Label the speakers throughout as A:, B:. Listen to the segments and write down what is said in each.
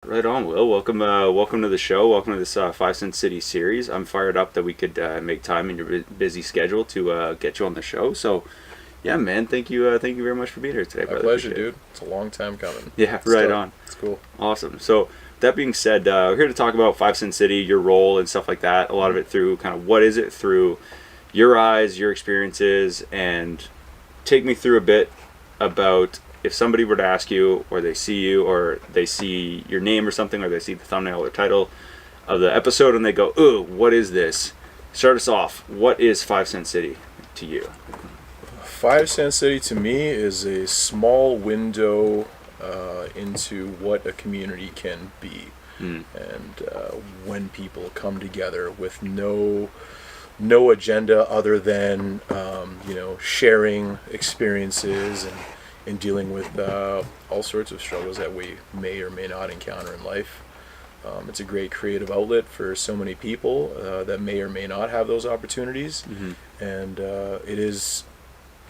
A: Right on, Will. Welcome to the show. Welcome to this 5 Cent City series. I'm fired up that we could make time in your busy schedule to get you on the show. So, yeah, man, thank you very much for being here today,
B: My
A: brother.
B: pleasure, dude. It's a long time coming.
A: Yeah, right on.
B: It's cool.
A: Awesome. So, that being said, we're here to talk about 5 Cent City, your role and stuff like that. A lot of it through kind of what is it through your eyes, your experiences, and take me through a bit about if somebody were to ask you, or they see you, or they see your name or something, or they see the thumbnail or title of the episode and they go, ooh, what is this? Start us off. What is 5 Cent City to you?
B: 5 Cent City to me is a small window into what a community can be. And when people come together with no agenda other than sharing experiences and dealing with all sorts of struggles that we may or may not encounter in life. It's a great creative outlet for so many people that may or may not have those opportunities. And it is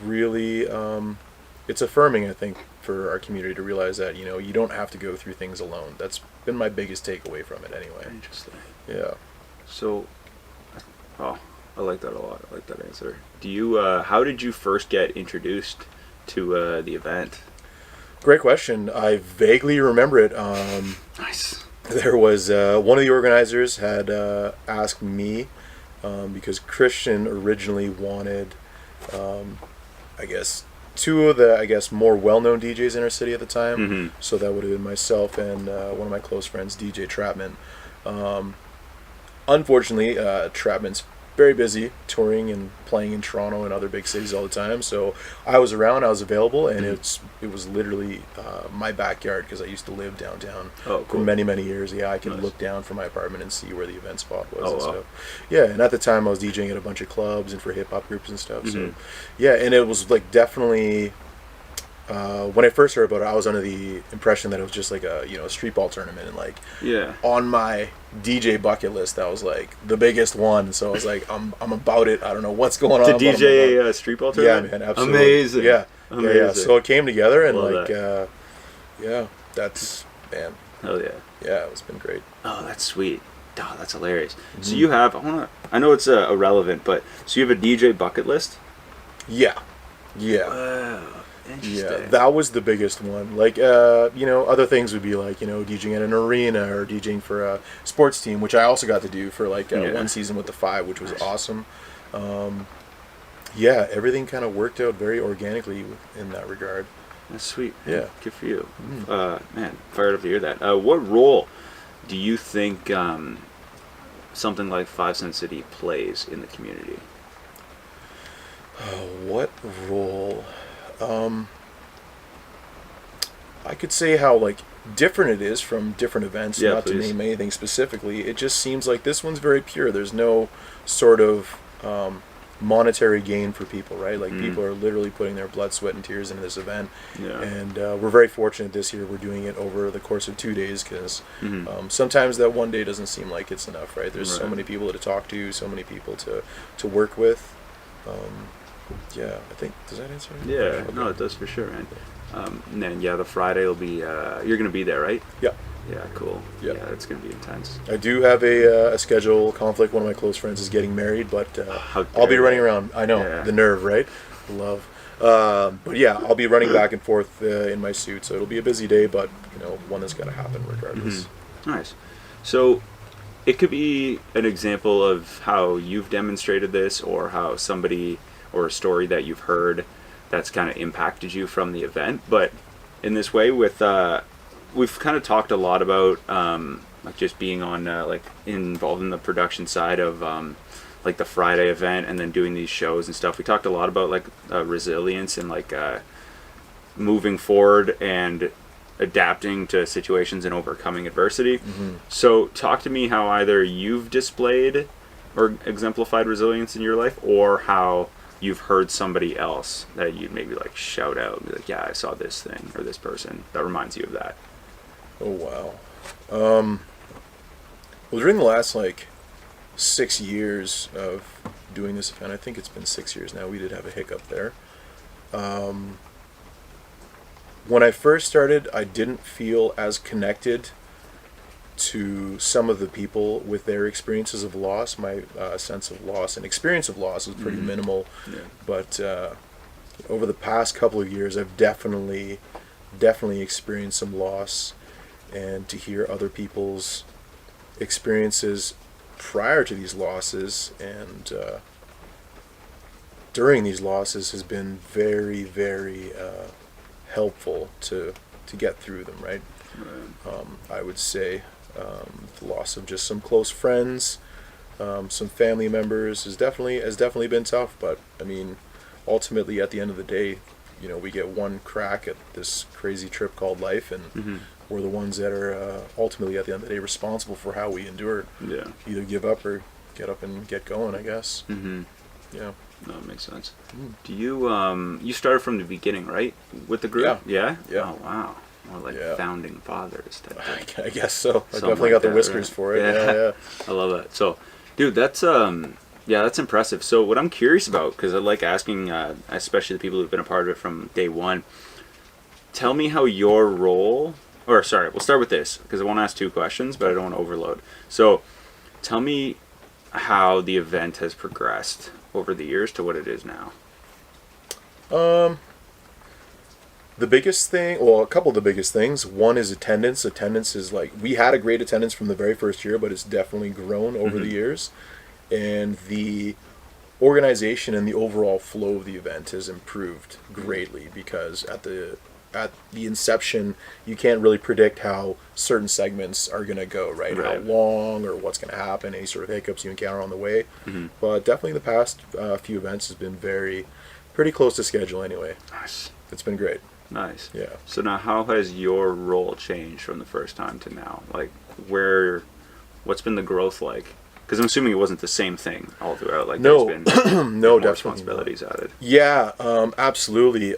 B: really it's affirming, I think, for our community to realize that you don't have to go through things alone. That's been my biggest takeaway from it anyway.
A: Interesting.
B: Yeah.
A: So, I like that a lot. I like that answer. Do you how did you first get introduced to the event?
B: Great question. I vaguely remember it.
A: Nice.
B: There was one of the organizers had asked me because Christian originally wanted, I guess, two of the more well-known DJs in our city at the time. So that would have been myself and one of my close friends, DJ Trapman. Unfortunately, Trapman's very busy touring and playing in Toronto and other big cities all the time. So I was around, I was available, and it was literally my backyard because I used to live downtown for many years. Yeah, I could look down from my apartment and see where the event spot was and stuff. Yeah, and at the time I was DJing at a bunch of clubs and for hip hop groups and stuff. So yeah, and it was like definitely. When I first heard about it, I was under the impression that it was just like a street ball tournament, and on my DJ bucket list that was like the biggest one. So I was like, I'm about it. I don't know what's going on.
A: To DJ a street ball tournament?
B: Yeah, man, absolutely.
A: Amazing.
B: Yeah,
A: amazing.
B: Yeah. So it came together, and that's man.
A: Hell yeah.
B: Yeah, it's been great.
A: Oh, that's sweet. Oh, that's hilarious. So you have I know it's irrelevant, but so you have a DJ bucket list?
B: Yeah.
A: Wow.
B: Yeah, that was the biggest one. Like, other things would be like, DJing at an arena or DJing for a sports team, which I also got to do for one season with the Five, which was awesome. Everything kind of worked out very organically in that regard.
A: That's sweet.
B: Yeah.
A: Good for you. Man, fired up to hear that. What role do you think something like 5 Cent City plays in the community?
B: What role? I could say how different it is from different events. Not to name anything specifically. It just seems like this one's very pure. There's no sort of monetary gain for people, right? Like people are literally putting their blood, sweat, and tears into this event. Yeah. And we're very fortunate this year. We're doing it over the course of 2 days because sometimes that one day doesn't seem like it's enough, right? There's so many people to talk to, so many people to work with. Yeah, I think, does that answer it?
A: Yeah, okay. No, it does for sure, man. And then, the Friday will be, you're going to be there, right?
B: Yeah.
A: Yeah, cool. Yeah, it's going to be intense.
B: I do have a schedule conflict. One of my close friends is getting married, but I'll be running around. I know, the nerve, right? Love. But yeah, I'll be running back and forth in my suit, so it'll be a busy day, but, one that's got to happen regardless.
A: Nice. So, it could be an example of how you've demonstrated this, or how somebody, or a story that you've heard that's kind of impacted you from the event. But in this way, with we've kind of talked a lot about just being on involved in the production side of the Friday event, and then doing these shows and stuff. We talked a lot about resilience and moving forward and adapting to situations and overcoming adversity. So talk to me how either you've displayed or exemplified resilience in your life, or how you've heard somebody else that you'd maybe shout out and be like, yeah, I saw this thing or this person that reminds you of that.
B: Oh, wow. Well, during the last 6 years of doing this event, I think it's been 6 years now, we did have a hiccup there. When I first started, I didn't feel as connected to some of the people with their experiences of loss. My sense of loss and experience of loss is pretty minimal, but over the past couple of years, I've definitely experienced some loss, and to hear other people's experiences prior to these losses and during these losses has been very, very helpful to get through them, right? I would say the loss of just some close friends, some family members has definitely been tough. But I mean, ultimately, at the end of the day, we get one crack at this crazy trip called life, and we're the ones that are ultimately, at the end of the day, responsible for how we endure it.
A: Yeah.
B: Either give up or get up and get going, I guess. Yeah.
A: No, that makes sense. Do you you started from the beginning, right, with the group?
B: Yeah.
A: Oh wow. More like founding fathers type thing.
B: I guess so. I
A: Something
B: definitely
A: like
B: got the
A: that,
B: whiskers
A: right?
B: for it. Yeah.
A: I love that. So, dude, that's that's impressive. So, what I'm curious about, because I like asking, especially the people who've been a part of it from day one, tell me how your role, or sorry, we'll start with this, because I want to ask two questions, but I don't want to overload. So, tell me how the event has progressed over the years to what it is now.
B: The biggest thing, well, a couple of the biggest things. One is attendance. Attendance is like, we had a great attendance from the very first year, but it's definitely grown over the years. And the organization and the overall flow of the event has improved greatly, because at the inception, you can't really predict how certain segments are going to go, right? How long or what's going to happen, any sort of hiccups you encounter on the way. But definitely the past few events has been pretty close to schedule anyway.
A: Nice.
B: It's been great.
A: Nice.
B: Yeah.
A: So now, how has your role changed from the first time to now? Like, what's been the growth like? Because I'm assuming it wasn't the same thing all throughout. Like,
B: No,
A: there's been
B: no,
A: more
B: definitely
A: responsibilities added.
B: Yeah, absolutely.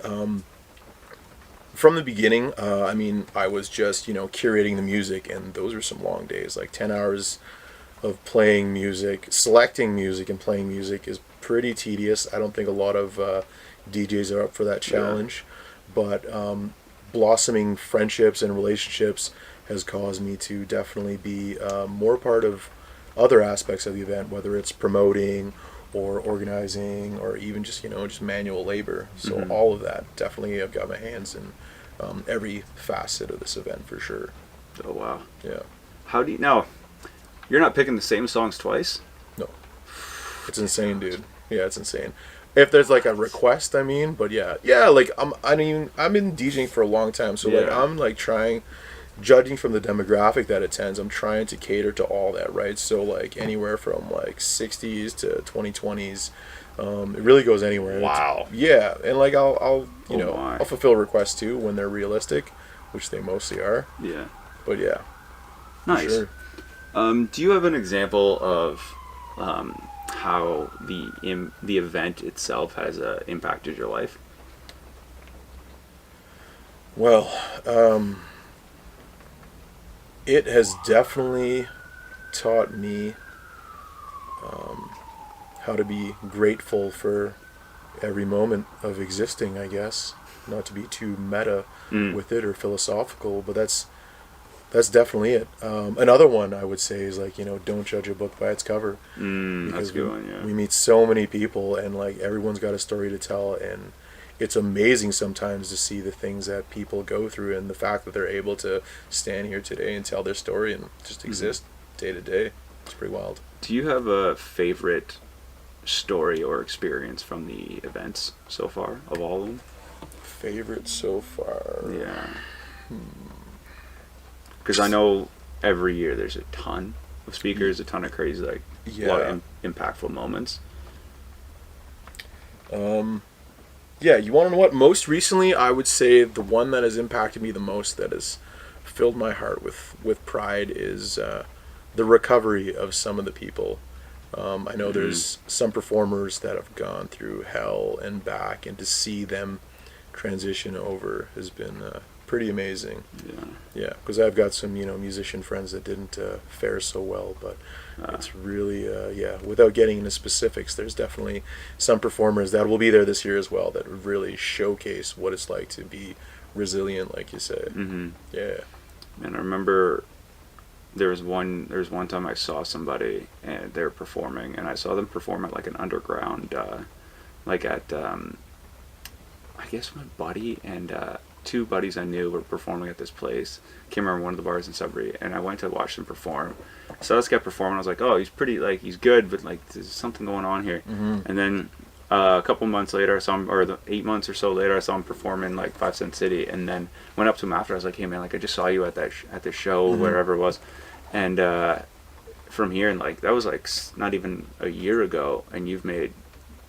B: From the beginning, I mean, I was just, curating the music, and those were some long days. Like 10 hours of playing music, selecting music and playing music is pretty tedious. I don't think a lot of DJs are up for that challenge. But blossoming friendships and relationships has caused me to definitely be more part of other aspects of the event, whether it's promoting or organizing or even just manual labor. So all of that, definitely I've got my hands in every facet of this event for sure.
A: Oh wow.
B: Yeah.
A: How do you now? You're not picking the same songs twice?
B: No. It's insane, dude. Yeah, it's insane. If there's like a request, I mean, but yeah, like I've been DJing for a long time, so like I'm like judging from the demographic that attends, I'm trying to cater to all that, right? So like anywhere from like 60s to 2020s, it really goes anywhere.
A: Wow.
B: Yeah, and like I'll
A: I'll
B: fulfill requests too when they're realistic, which they mostly are.
A: Yeah.
B: But yeah.
A: Nice.
B: Sure.
A: Do you have an example of how the event itself has impacted your life?
B: Well, it has definitely taught me how to be grateful for every moment of existing, I guess. Not to be too meta with it or philosophical, but that's definitely it. Another one I would say is like, don't judge a book by its cover.
A: That's a good one, yeah.
B: We meet so many people, and like everyone's got a story to tell, and it's amazing sometimes to see the things that people go through, and the fact that they're able to stand here today and tell their story and just exist day to day. It's pretty wild.
A: Do you have a favorite story or experience from the events so far, of all of them?
B: Favorite so far?
A: Yeah. Because I know every year there's a ton of speakers, a ton of crazy, like, a lot of impactful moments.
B: Yeah, you want to know what? Most recently, I would say the one that has impacted me the most, that has filled my heart with pride, is the recovery of some of the people. I know there's some performers that have gone through hell and back, and to see them transition over has been pretty amazing. Yeah, because I've got some musician friends that didn't fare so well, but it's really without getting into specifics, there's definitely some performers that will be there this year as well that would really showcase what it's like to be resilient, like you say. Yeah.
A: And I remember There was one time I saw somebody and they were performing, and I saw them perform at like an underground, like at I guess my buddy and two buddies I knew were performing at this place. Can't remember, one of the bars in Sudbury, and I went to watch them perform. So this guy performing, I was like, oh, he's pretty, like, he's good, but like there's something going on here. And then a couple months later, I saw him, or 8 months or so later, I saw him perform in like 5 Cent City, and then went up to him after. I was like, hey man, like I just saw you at that at the show, wherever it was, and from here, and like that was like not even a year ago, and you've made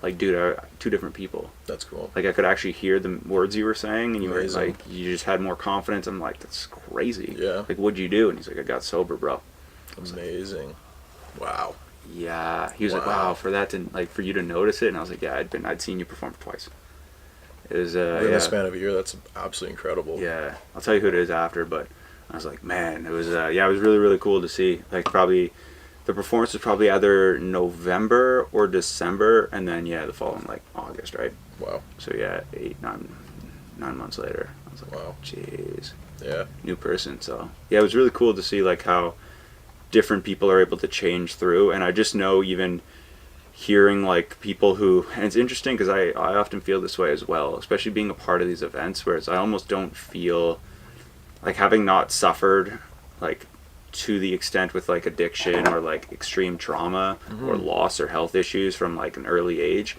A: like, dude, two different people.
B: That's cool.
A: Like I could actually hear the words you were saying, and you
B: Amazing.
A: were like, you just had more confidence. I'm like, that's crazy.
B: Yeah.
A: Like, what'd you do? And he's like, I got sober, bro.
B: Amazing. Wow.
A: Yeah. He was like, wow, for that to like for you to notice it, and I was like, yeah, I'd seen you perform twice. It was
B: In the span of a year, that's absolutely incredible.
A: Yeah, I'll tell you who it is after, but I was like, man, it was it was really, really cool to see. Like, probably the performance was probably either November or December, and then the following like August, right?
B: Wow.
A: So 9 months later, I was like,
B: wow,
A: jeez,
B: yeah,
A: new person. So it was really cool to see like how different people are able to change through, and I just know even hearing like people who, and it's interesting because I often feel this way as well, especially being a part of these events, whereas I almost don't feel like, having not suffered like to the extent with like addiction or like extreme trauma or loss or health issues from like an early age,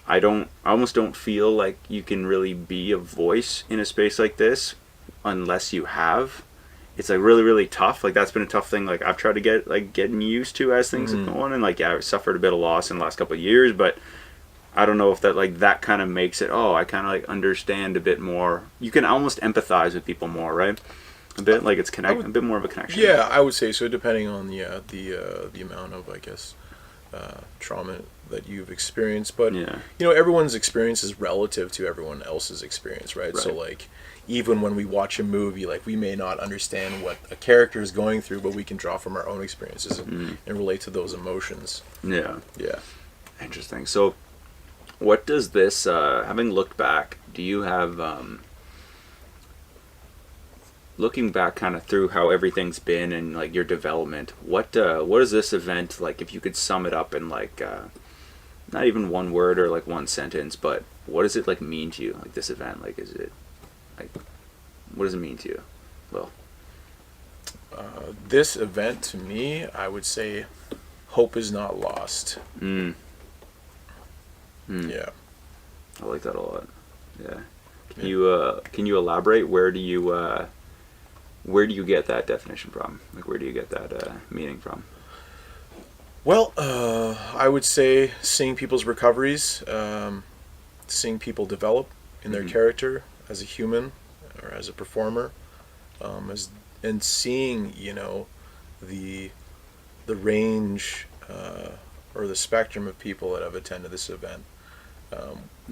A: I almost don't feel like you can really be a voice in a space like this unless you have. It's like really, really tough. Like that's been a tough thing. Like I've tried to getting used to as things have gone, and like I suffered a bit of loss in the last couple of years, but I don't know if that kind of makes it. Oh, I kind of like understand a bit more. You can almost empathize with people more, right? A bit like it's a bit more of a connection.
B: Yeah, I would say so. Depending on the amount of, I guess, trauma that you've experienced, but everyone's experience is relative to everyone else's experience, right? So like, even when we watch a movie, like we may not understand what a character is going through, but we can draw from our own experiences and relate to those emotions. Yeah.
A: Interesting. So, what does this? Having looked back, do you have? Looking back kind of through how everything's been and like your development, what is this event like, if you could sum it up in like not even one word or like one sentence, but what does it like mean to you, like this event? Like, is it like, what does it mean to you? Well,
B: this event to me, I would say hope is not lost. Yeah,
A: I like that a lot. Can you elaborate? Where do you get that definition from? Like, where do you get that meaning from?
B: Well, I would say seeing people's recoveries, seeing people develop in their character as a human or as a performer, and seeing the range or the spectrum of people that have attended this event,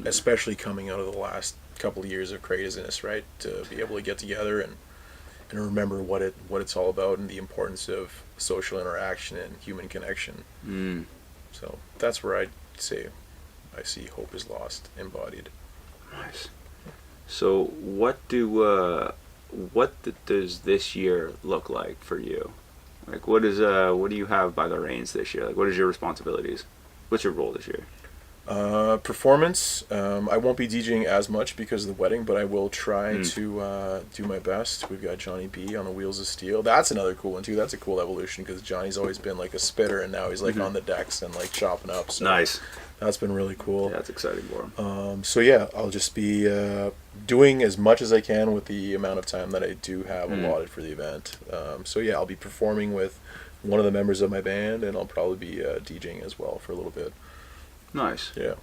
B: especially coming out of the last couple of years of craziness, right? To be able to get together and remember what it's all about and the importance of social interaction and human connection. So that's where I'd say I see hope is lost embodied.
A: Nice. So what does this year look like for you? Like, what do you have by the reins this year? Like, what is your responsibilities? What's your role this year?
B: Performance. I won't be DJing as much because of the wedding, but I will try to do my best. We've got Johnny B on the Wheels of Steel. That's another cool one too. That's a cool evolution because Johnny's always been like a spitter, and now he's like on the decks and like chopping up. So
A: nice.
B: That's been really cool.
A: Yeah, that's exciting for him.
B: So yeah, I'll just be doing as much as I can with the amount of time that I do have allotted for the event. So yeah, I'll be performing with one of the members of my band, and I'll probably be DJing as well for a little bit.
A: Nice.
B: Yeah.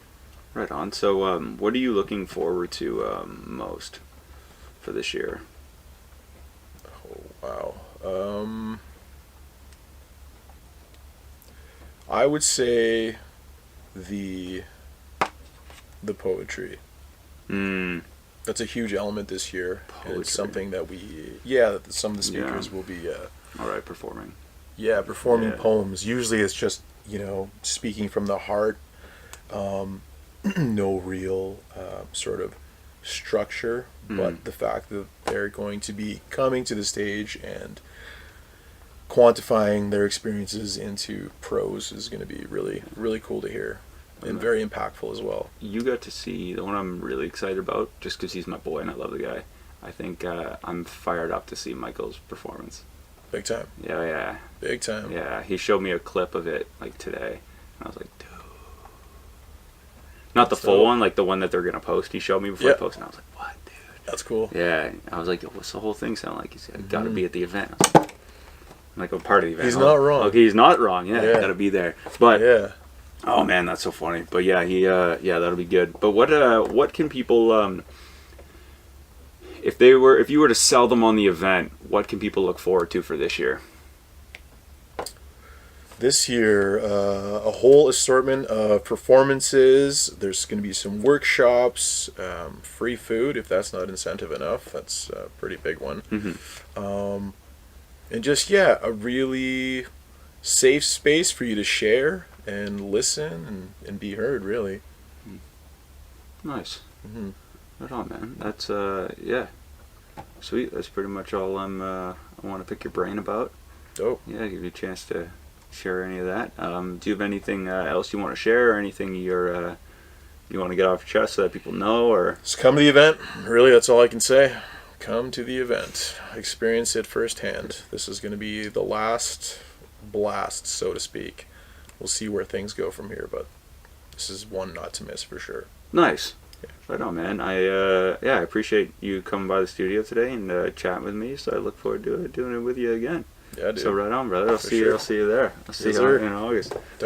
A: Right on. So, what are you looking forward to most for this year?
B: Oh, wow. I would say the poetry. That's a huge element this year.
A: Poetry.
B: And it's something that some of the speakers will be
A: all right, performing.
B: Yeah, performing poems. Usually it's just, speaking from the heart. No real sort of structure, but the fact that they're going to be coming to the stage and quantifying their experiences into prose is going to be really, really cool to hear, and very impactful as well.
A: You got to see the one I'm really excited about, just because he's my boy and I love the guy. I think I'm fired up to see Michael's performance.
B: Big time.
A: Yeah.
B: Big time.
A: Yeah, he showed me a clip of it like today, and I was like, dude. Not the full one, like the one that they're gonna post. He showed me before he posted, and I was like, what, dude?
B: That's cool.
A: Yeah, I was like, what's the whole thing sound like? He said, got to be at the event. I was like, I'm part of the event.
B: He's not wrong.
A: Okay, he's not wrong. Yeah, got to be there. But
B: yeah.
A: Oh man, that's so funny. But yeah, that'll be good. But what can people if you were to sell them on the event, what can people look forward to for this year?
B: This year, a whole assortment of performances. There's going to be some workshops, free food if that's not incentive enough. That's a pretty big one.
A: Mm-hmm.
B: And just, a really safe space for you to share and listen and be heard, really.
A: Nice.
B: Mm-hmm.
A: Right on, man. That's sweet. That's pretty much all I want to pick your brain about.
B: Dope.
A: Yeah, give you a chance to share any of that. Do you have anything else you want to share, or anything you want to get off your chest so that people know? Or
B: just come to the event. Really, that's all I can say. Come to the event. Experience it firsthand. This is going to be the last blast, so to speak. We'll see where things go from here, but this is one not to miss for sure.
A: Nice. Yeah. Right on, man. I appreciate you coming by the studio today and chatting with me. So I look forward to doing it with you again.
B: Yeah, dude.
A: So right on, brother. I'll see you there. I'll see you in August.